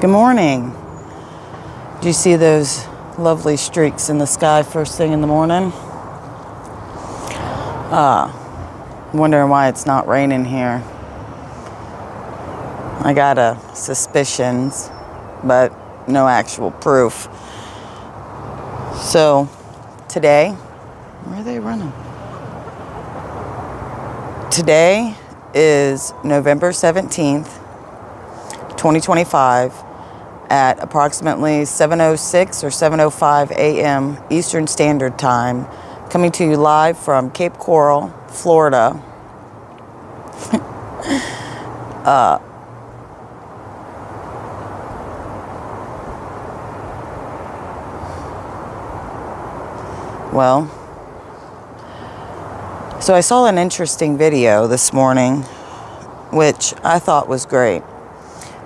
Good morning. Do you see those lovely streaks in the sky first thing in the morning? Wondering why it's not raining here. I got suspicions, but no actual proof. So today, where are they running? Today is November 17th, 2025 at approximately 7:06 or 7:05 a.m. Eastern Standard Time, coming to you live from Cape Coral, Florida. Well, so I saw an interesting video this morning, which I thought was great.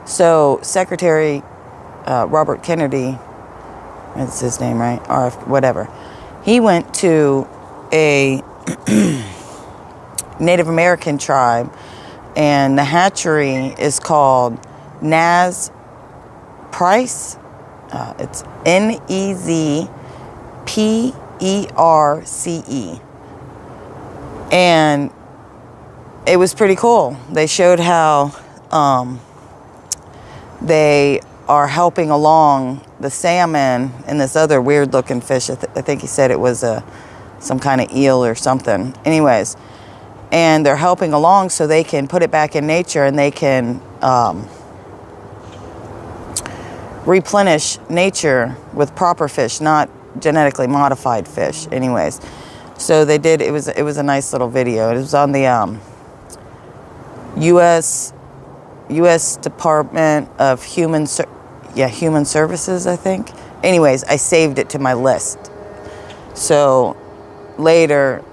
So Secretary Robert Kennedy, that's his name, right? Or whatever. He went to a Native American tribe, and the hatchery is called Nez Perce. It's Nezperce. And it was pretty cool. They showed how they are helping along the salmon and this other weird looking fish. I think he said it was some kind of eel or something. Anyways, and they're helping along so they can put it back in nature and they can replenish nature with proper fish, not genetically modified fish. Anyways, so they did. It was a nice little video. It was on the U.S. Department of Human Services, I think. Anyways, I saved it to my list. So later,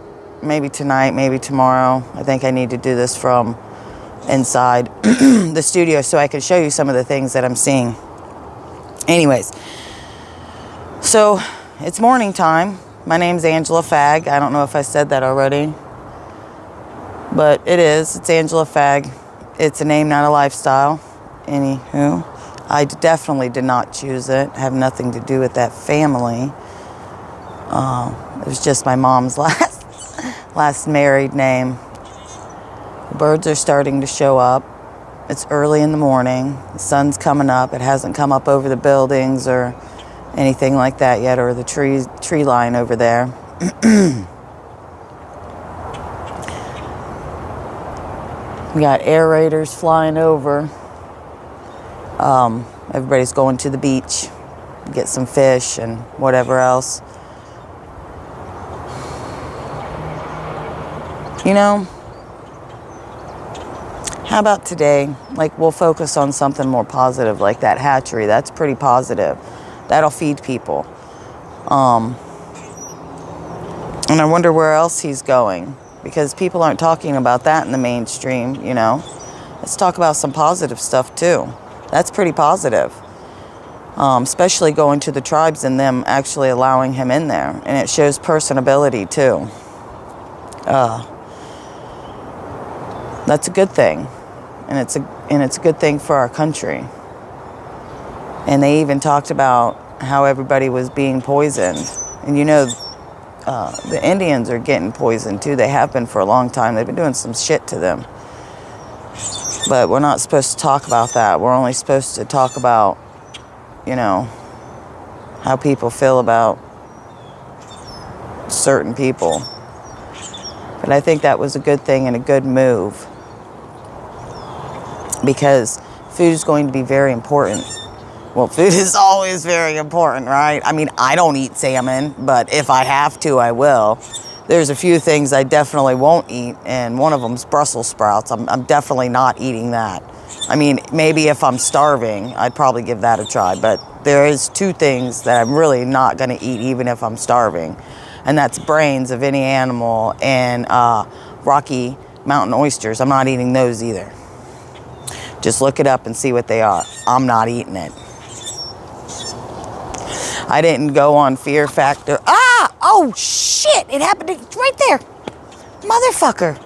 maybe tonight, maybe tomorrow, I think I need to do this from inside the studio so I can show you some of the things that I'm seeing. Anyways, so it's morning time. My name's Angela Fagg. I don't know if I said that already, but it is. It's Angela Fagg. It's a name, not a lifestyle. Anywho, I definitely did not choose it. Have nothing to do with that family. It was just my mom's last married name. The birds are starting to show up. It's early in the morning. The sun's coming up. It hasn't come up over the buildings or anything like that yet, or the tree line over there. We got aerators flying over. Everybody's going to the beach, get some fish and whatever else. You know, how about today? Like, we'll focus on something more positive, like that hatchery. That's pretty positive. That'll feed people. And I wonder where else he's going, because people aren't talking about that in the mainstream, you know. Let's talk about some positive stuff too. That's pretty positive. Especially going to the tribes and them actually allowing him in there. And it shows personability too. That's a good thing. And it's a good thing for our country. And they even talked about how everybody was being poisoned. And you know, the Indians are getting poisoned too. They have been for a long time. They've been doing some shit to them. But we're not supposed to talk about that. We're only supposed to talk about, you know, how people feel about certain people. But I think that was a good thing and a good move, because food is going to be very important. Well, food is always very important, right? I mean, I don't eat salmon, but if I have to, I will. There's a few things I definitely won't eat, and one of them's Brussels sprouts. I'm definitely not eating that. I mean, maybe if I'm starving, I'd probably give that a try, but there is two things that I'm really not going to eat even if I'm starving, and that's brains of any animal and Rocky Mountain oysters. I'm not eating those either. Just look it up and see what they are. I'm not eating it. I didn't go on Fear Factor. Oh shit, it happened right there. Motherfucker.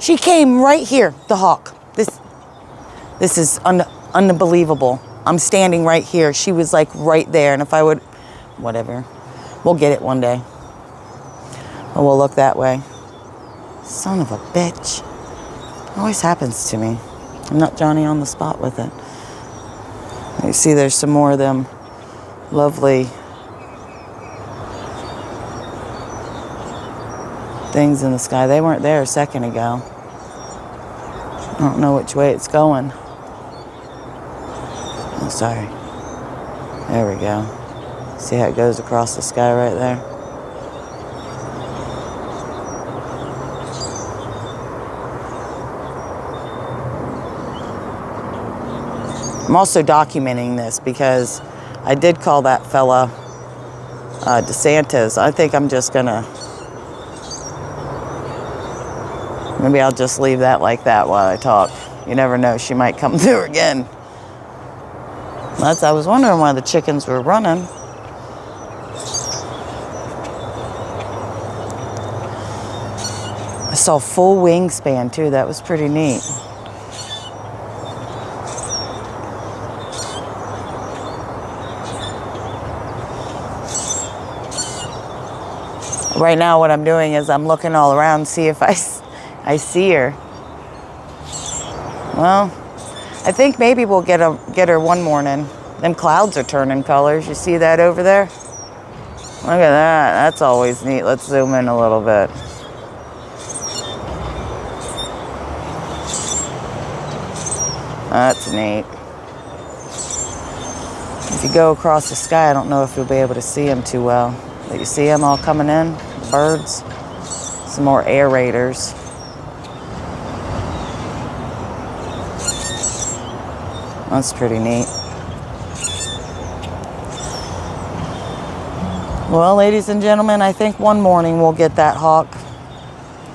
She came right here, the hawk. This is unbelievable. I'm standing right here. She was like right there. And if I would, whatever. We'll get it one day. Or we'll look that way. Son of a bitch. Always happens to me. I'm not Johnny on the spot with it. You see there's some more of them lovely things in the sky. They weren't there a second ago. I don't know which way it's going. Oh, sorry. There we go. See how it goes across the sky right there? I'm also documenting this because I did call that fella DeSantis. I think I'm just gonna, maybe I'll just leave that like that while I talk. You never know, she might come through again. I was wondering why the chickens were running. I saw full wingspan too. That was pretty neat. Right now what I'm doing is I'm looking all around to see if I see her. Well, I think maybe we'll get her one morning. Them clouds are turning colors. You see that over there? Look at that. That's always neat. Let's zoom in a little bit. That's neat. If you go across the sky, I don't know if you'll be able to see them too well. But you see them all coming in? Birds. Some more aerators. That's pretty neat. Well, ladies and gentlemen, I think one morning we'll get that hawk.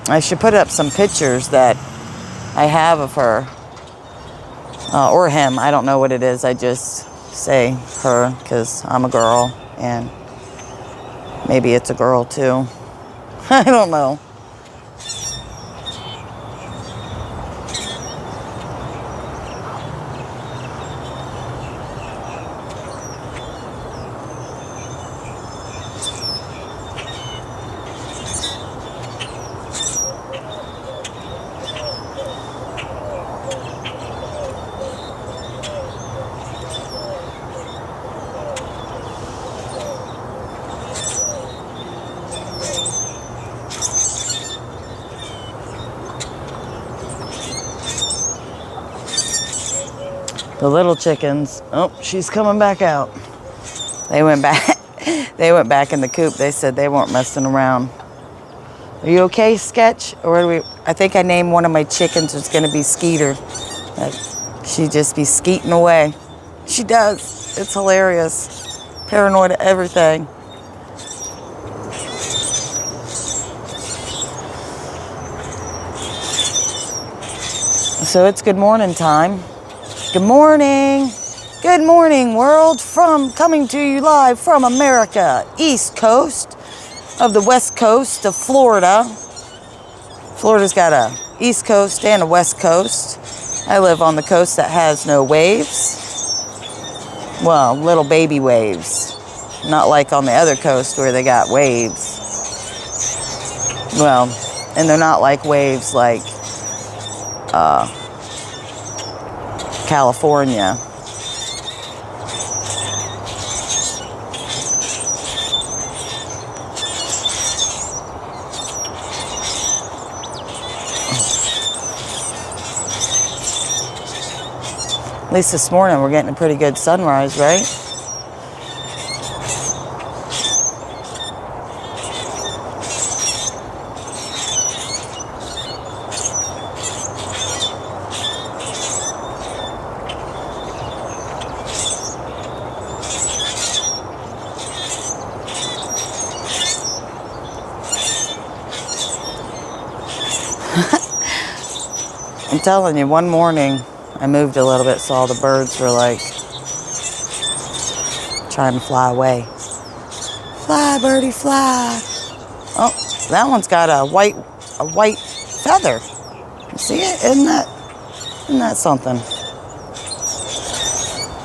I should put up some pictures that I have of her. Or him. I don't know what it is. I just say her because I'm a girl. And maybe it's a girl too. I don't know. The little chickens, oh, she's coming back out. They went back, they went back in the coop. They said they weren't messing around. Are you okay, Sketch? Or I think I named one of my chickens. It's gonna be Skeeter. She just be skeeting away. She does, it's hilarious. Paranoid of everything. So it's good morning time. Good morning. Good morning, world. Coming to you live from America, East Coast of the West Coast of Florida. Florida's got a East Coast and a West Coast. I live on the coast that has no waves. Well, little baby waves. Not like on the other coast where they got waves. Well, and they're not like waves like California. At least this morning we're getting a pretty good sunrise, right? I'm telling you, one morning I moved a little bit, so all the birds were like trying to fly away. Fly, birdie, fly. Oh, that one's got a white feather. You see it? Isn't that something?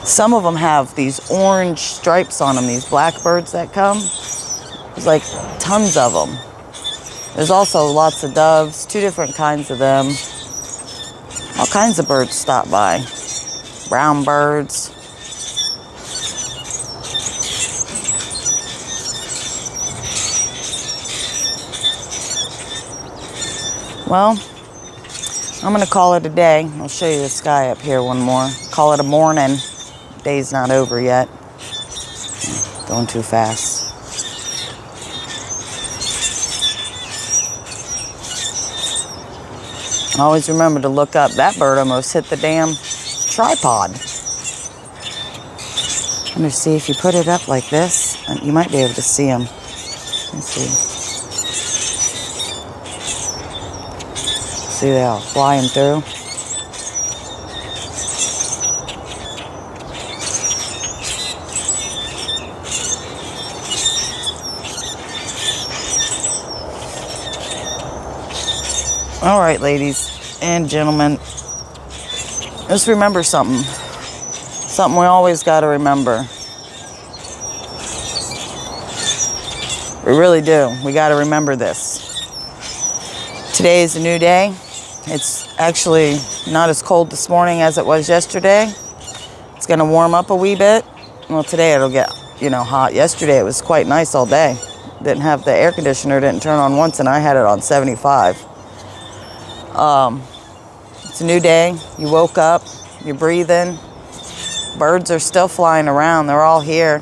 Some of them have these orange stripes on them, these blackbirds that come. There's like tons of them. There's also lots of doves, 2 different kinds of them. All kinds of birds stop by. Brown birds. Well, I'm gonna call it a day. I'll show you the sky up here one more. Call it a morning. Day's not over yet. Going too fast. Always remember to look up. That bird almost hit the damn tripod. I'm gonna see if you put it up like this, you might be able to see him. Let's see. See they all flying through. All right, ladies and gentlemen, let's remember something. Something we always got to remember. We really do. We got to remember this. Today is a new day. It's actually not as cold this morning as it was yesterday. It's going to warm up a wee bit. Well, today it'll get, hot. Yesterday it was quite nice all day. Didn't have the air conditioner, didn't turn on once, and I had it on 75. It's a new day. You woke up, you're breathing. Birds are still flying around. They're all here.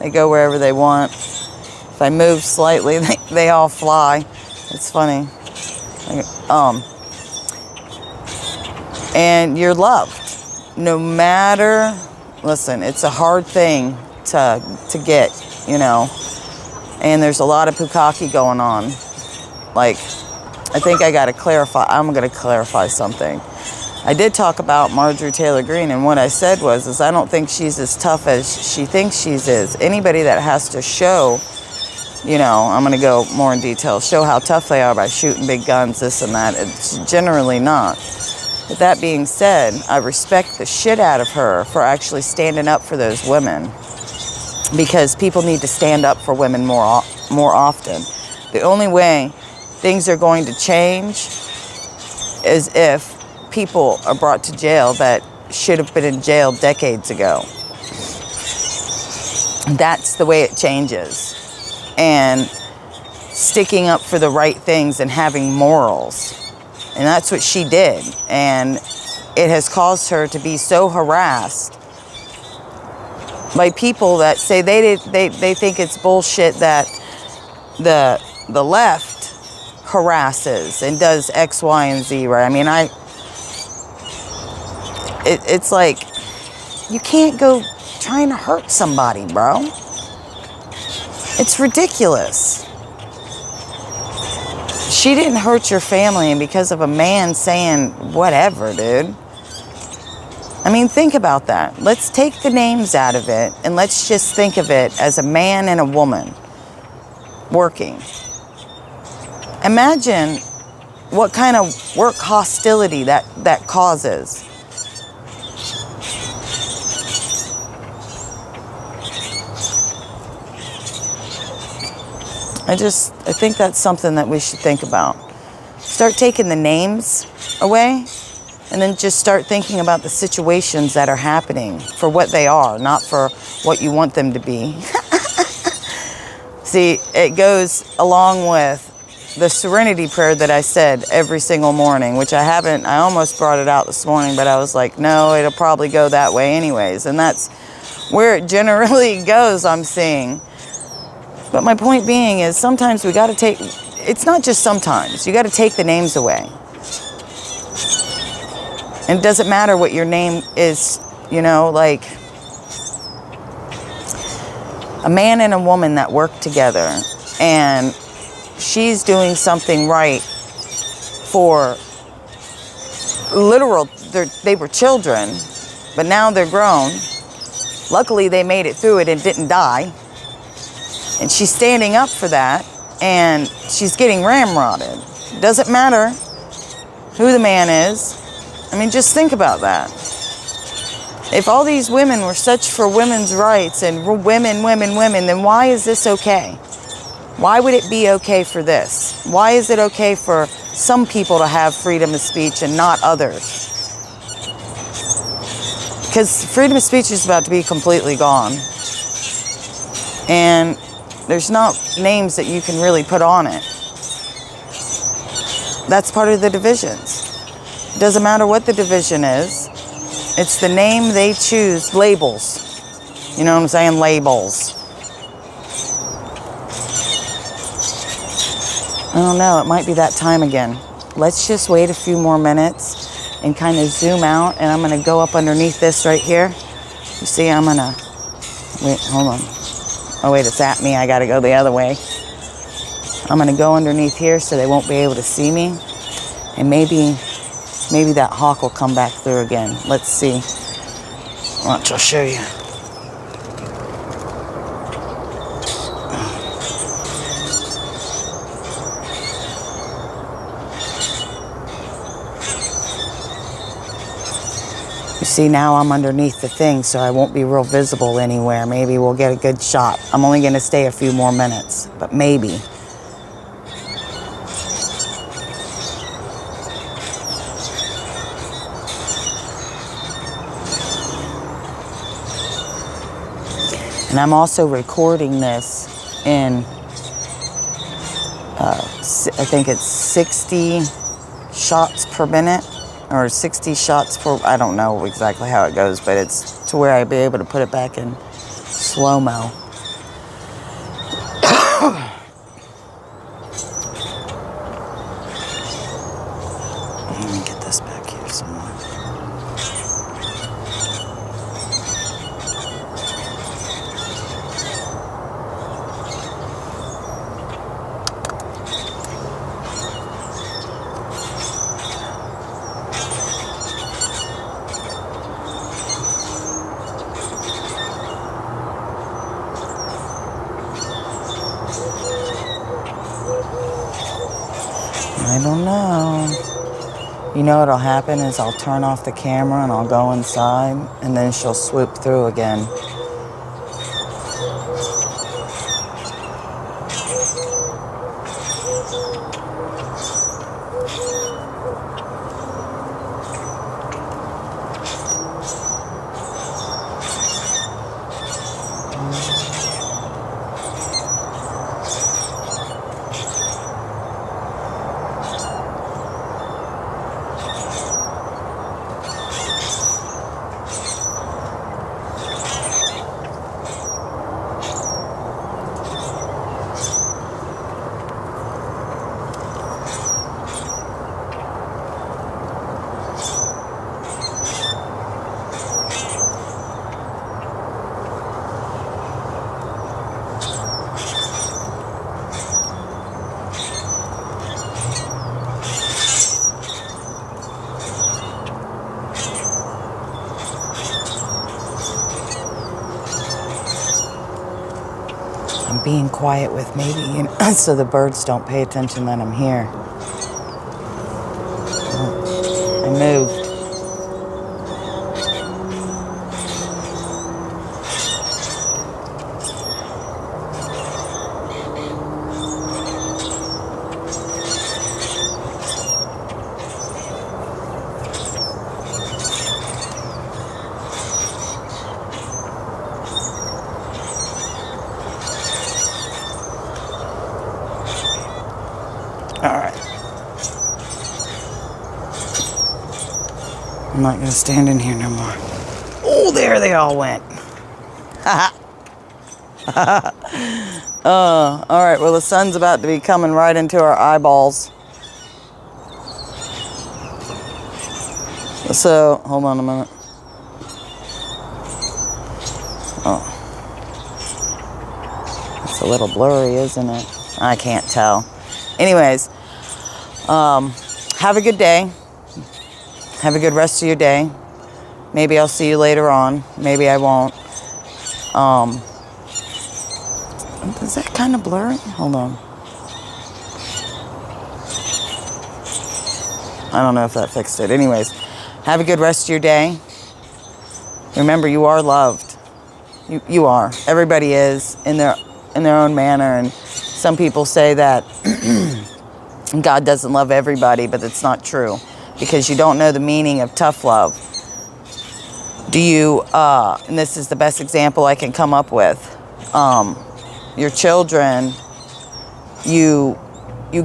They go wherever they want. If I move slightly, they all fly. It's funny. And you're loved. No matter, listen, it's a hard thing to get, and there's a lot of bukkake going on. Like, I think I got to clarify. I'm going to clarify something. I did talk about Marjorie Taylor Greene, and what I said was I don't think she's as tough as she thinks she is. Anybody that has to show, I'm going to go more in detail, show how tough they are by shooting big guns, this and that, it's generally not. But that being said, I respect the shit out of her for actually standing up for those women, because people need to stand up for women more often. The only way things are going to change is if people are brought to jail that should have been in jail decades ago. That's the way it changes. And sticking up for the right things and having morals. And that's what she did. And it has caused her to be so harassed by people that say they think it's bullshit that the left harasses and does X, Y, and Z, right? I mean, it's like, you can't go trying to hurt somebody, bro. It's ridiculous. She didn't hurt your family, and because of a man saying whatever, dude. I mean, think about that. Let's take the names out of it, and let's just think of it as a man and a woman working. Imagine what kind of work hostility that causes. I think that's something that we should think about. Start taking the names away, and then just start thinking about the situations that are happening for what they are, not for what you want them to be. See, it goes along with the serenity prayer that I said every single morning, which I almost brought it out this morning, but I was like, no, it'll probably go that way anyways. And that's where it generally goes, I'm seeing. But my point being is sometimes we got to take, it's not just sometimes, you got to take the names away. And it doesn't matter what your name is, like a man and a woman that work together, and she's doing something right for they were children, but now they're grown. Luckily, they made it through it and didn't die. And she's standing up for that, and she's getting ramrodded. Doesn't matter who the man is. I mean, just think about that. If all these women were such for women's rights and women, then why is this okay? Why would it be okay for this? Why is it okay for some people to have freedom of speech and not others? Because freedom of speech is about to be completely gone. And there's not names that you can really put on it. That's part of the divisions. It doesn't matter what the division is. It's the name they choose, labels. You know what I'm saying? Labels. I don't know, it might be that time again. Let's just wait a few more minutes and kind of zoom out, and I'm gonna go up underneath this right here. You see, I'm gonna, wait, hold on. Oh wait, it's at me, I gotta go the other way. I'm gonna go underneath here so they won't be able to see me. And maybe that hawk will come back through again. Let's see. Watch, I'll show you. You see, now I'm underneath the thing, so I won't be real visible anywhere. Maybe we'll get a good shot. I'm only gonna stay a few more minutes, but maybe. And I'm also recording this in, I think it's 60 shots per minute, or 60 shots per, I don't know exactly how it goes, but it's to where I'd be able to put it back in slow-mo. Let me get this back here some more. I don't know. You know what'll happen is I'll turn off the camera and I'll go inside, and then she'll swoop through again. I'm being quiet with maybe, so the birds don't pay attention that I'm here. I moved. All right. I'm not gonna stand in here no more. Oh, there they all went. All right, well, the sun's about to be coming right into our eyeballs. So, hold on a minute. Oh. It's a little blurry, isn't it? I can't tell. Anyways, have a good day. Have a good rest of your day. Maybe I'll see you later on. Maybe I won't. Is that kind of blurry? Hold on. I don't know if that fixed it. Anyways, have a good rest of your day. Remember, you are loved. You are. Everybody is in their own manner. And some people say that God doesn't love everybody, but it's not true, because you don't know the meaning of tough love. Do you, and this is the best example I can come up with, your children, you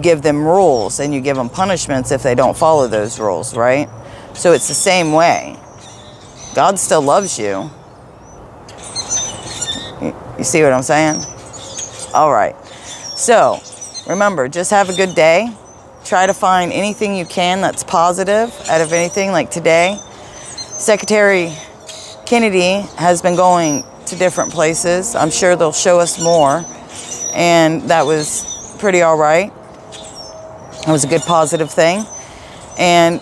give them rules and you give them punishments if they don't follow those rules, right? So it's the same way. God still loves you. You see what I'm saying? All right. So remember, just have a good day. Try to find anything you can that's positive out of anything. Like today, Secretary Kennedy has been going to different places. I'm sure they'll show us more. And that was pretty all right. It was a good positive thing. And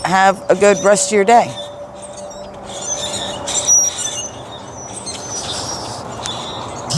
have a good rest of your day.